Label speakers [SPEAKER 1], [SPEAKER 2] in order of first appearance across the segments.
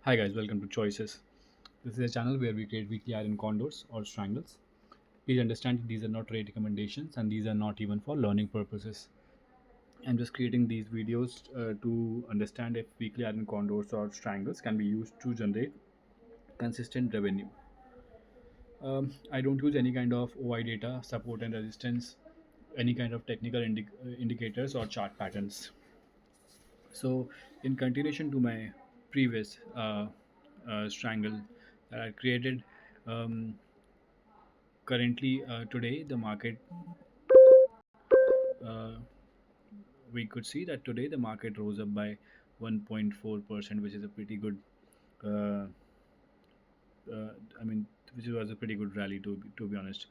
[SPEAKER 1] Hi guys, welcome to Choices. This is a channel where we create weekly iron condors or strangles. Please understand these are not trade recommendations and these are not even for learning purposes. I'm just creating these videos to understand if weekly iron condors or strangles can be used to generate consistent revenue. I don't use any kind of OI data, support and resistance, any kind of technical indicators or chart patterns. So, in continuation to my previous strangle that I created, um, currently today the market, uh, we could see that today the market rose up by 1.4%, which is a pretty good. Uh, uh, I mean, which was a pretty good rally to be honest.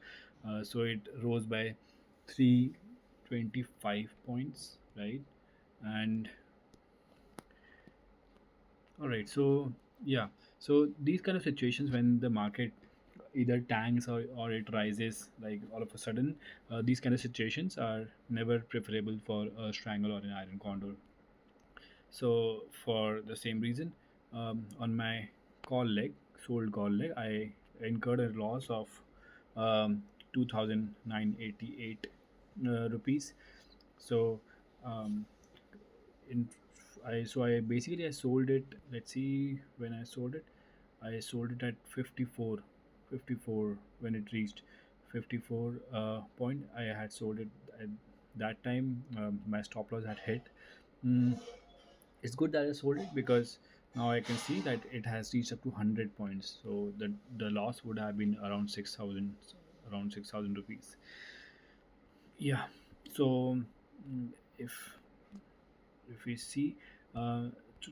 [SPEAKER 1] So it rose by 325 points, right? And all right, so yeah, so these kind of situations when the market either tanks or it rises like all of a sudden, these kind of situations are never preferable for a strangle or an iron condor. So for the same reason, on my call leg, sold call leg, I incurred a loss of 2,988 rupees. So um, in I basically I sold it. Let's see when I sold it. I sold it at 54 when it reached 54 point. I had sold it at that time. My stop loss had hit. Mm, it's good that I sold it because now I can see that it has reached up to 100 points. So the loss would have been around 6,000, around 6,000 rupees. Yeah. So mm, if if we see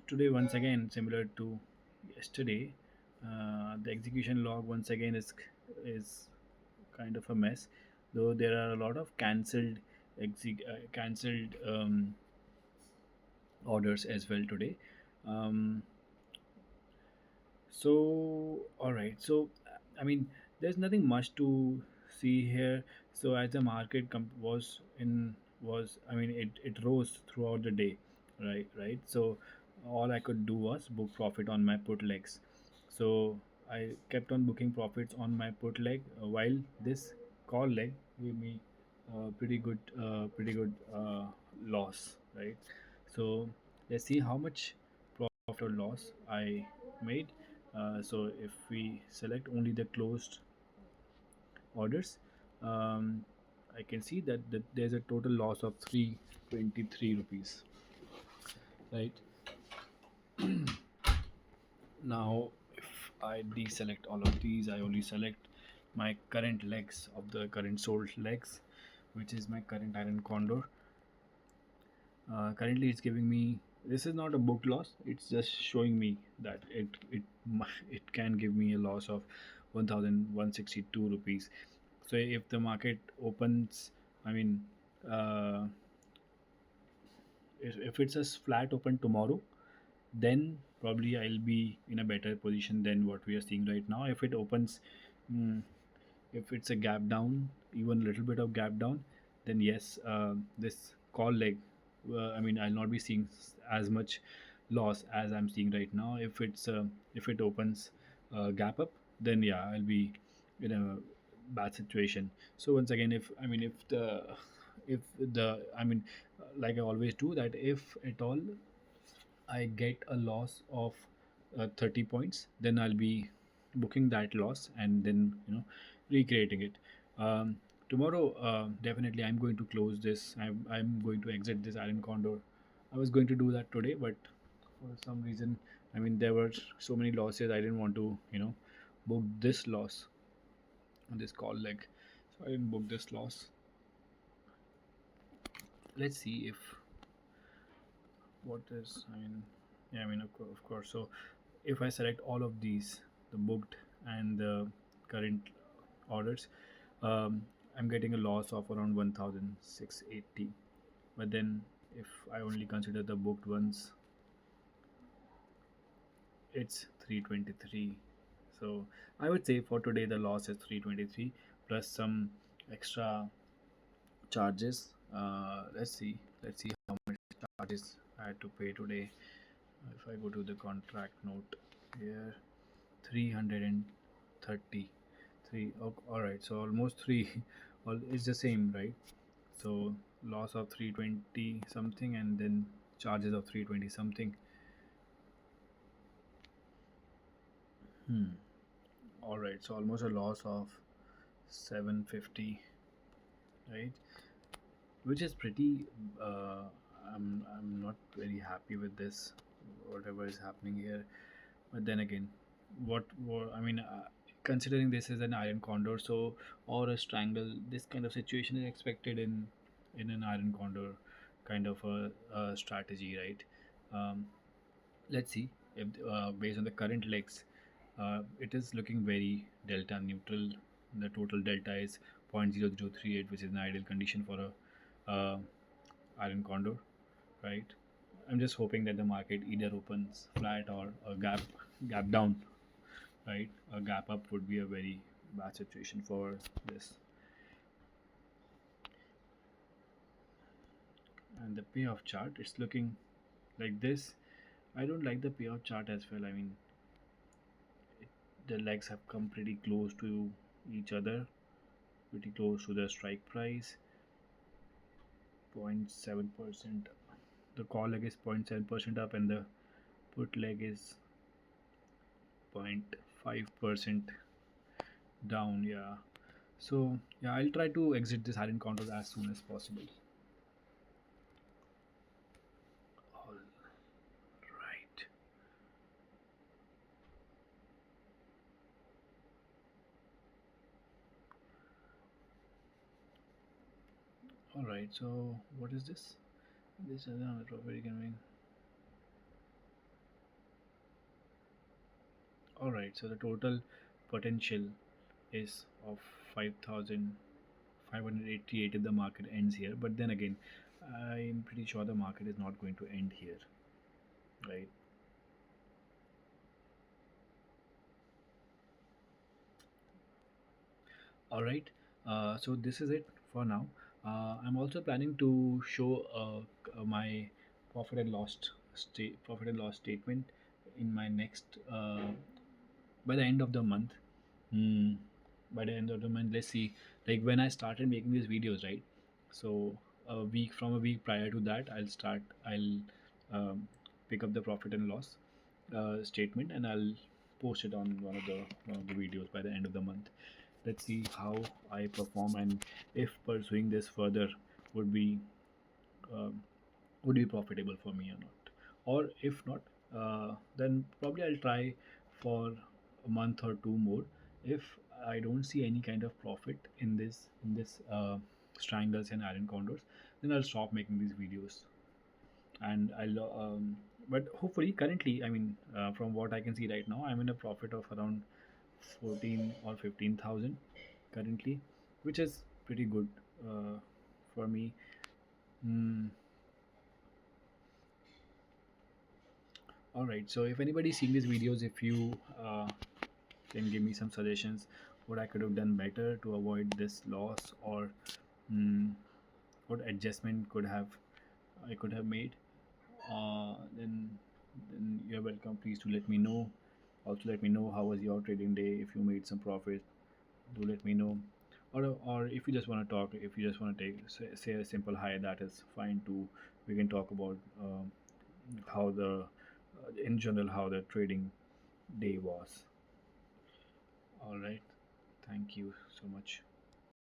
[SPEAKER 1] today once again similar to yesterday, the execution log once again is kind of a mess, though there are a lot of cancelled orders as well today. um, so all right, so I mean there's nothing much to see here. So as the market was, I mean, it rose throughout the day, right. So all I could do was book profit on my put legs. So I kept on booking profits on my put leg, while this call leg gave me pretty good loss, right. So let's see how much profit or loss I made. So if we select only the closed orders, um, I can see that there's a total loss of 323 rupees, right. Now if I deselect all of these, I only select my current legs of the current sold legs, which is my current iron condor. Currently it's giving me, this is not a book loss, it's just showing me that it can give me a loss of 1162 rupees. So if the market opens, I mean, uh, if it's a flat open tomorrow, then probably I'll be in a better position than what we are seeing right now. If it opens, mm, if it's a gap down, even a little bit of gap down, then yes, this call leg, I mean, I'll not be seeing as much loss as I'm seeing right now. If it opens gap up, then yeah, I'll be in a bad situation. So once again, if the I mean, like I always do, that if at all I get a loss of 30 points, then I'll be booking that loss and then recreating it. Tomorrow, definitely, I'm going to close this. I'm going to exit this iron condor. I was going to do that today, but for some reason, I mean, there were so many losses. I didn't want to, book this loss on this call leg, so I didn't book this loss. Let's see if what is. I mean, yeah, I mean, of course. So if I select all of these, the booked and the current orders, um, I'm getting a loss of around 1680. But then if I only consider the booked ones, it's 323. So I would say for today the loss is 323 plus some extra charges. Let's see how much charges I had to pay today. If I go to the contract note, here 333. All right, so almost 3 all is the same, right? So loss of 320 something and then charges of 320 something. Hmm. All right, so almost a loss of 750, right? Which is pretty. Uh, I'm not very happy with this, whatever is happening here. But then again, what I mean, considering this is an iron condor, so or a strangle, this kind of situation is expected in an iron condor kind of a strategy, right? Um, let's see if based on the current legs, it is looking very delta neutral. The total delta is 0.0038, which is an ideal condition for a iron condor, right? I'm just hoping that the market either opens flat or a gap down, right? A gap up would be a very bad situation for this. And the payoff chart, it's looking like this. I don't like the payoff chart as well. I mean, it, the legs have come pretty close to each other, pretty close to the strike price. 0.7%. The call leg is 0.7% up, and the put leg is 0.5% down. Yeah. So yeah, I'll try to exit this iron counters as soon as possible. All right. All right. So what is this? This is another property coming. All right. So the total potential is of 5,588 if the market ends here. But then again, I'm pretty sure the market is not going to end here, right? All right. So this is it for now. I'm also planning to show my profit and loss statement in my next by the end of the month. Hmm. By the end of the month, let's see. Like when I started making these videos, right? So a week prior to that, I'll um, pick up the profit and loss statement, and I'll post it on one of the videos by the end of the month. Let's see how I perform and if pursuing this further would be um, would be profitable for me or not. Or if not, then probably I'll try for a month or two more. If I don't see any kind of profit in this strangles and iron condors, then I'll stop making these videos. And but hopefully currently, I mean, from what I can see right now, I'm in a profit of around 14 or 15,000 currently, which is pretty good for me. Mm, all right. So if anybody's seeing these videos, if you can give me some suggestions, what I could have done better to avoid this loss, or mm, what adjustment could have I could have made, then you're welcome. Please do let me know. Also, let me know how was your trading day. If you made some profit, do let me know. Or if you just want to talk, if you just want to say a simple hi, that is fine too. We can talk about how the in general how the trading day was. All right. Thank you so much.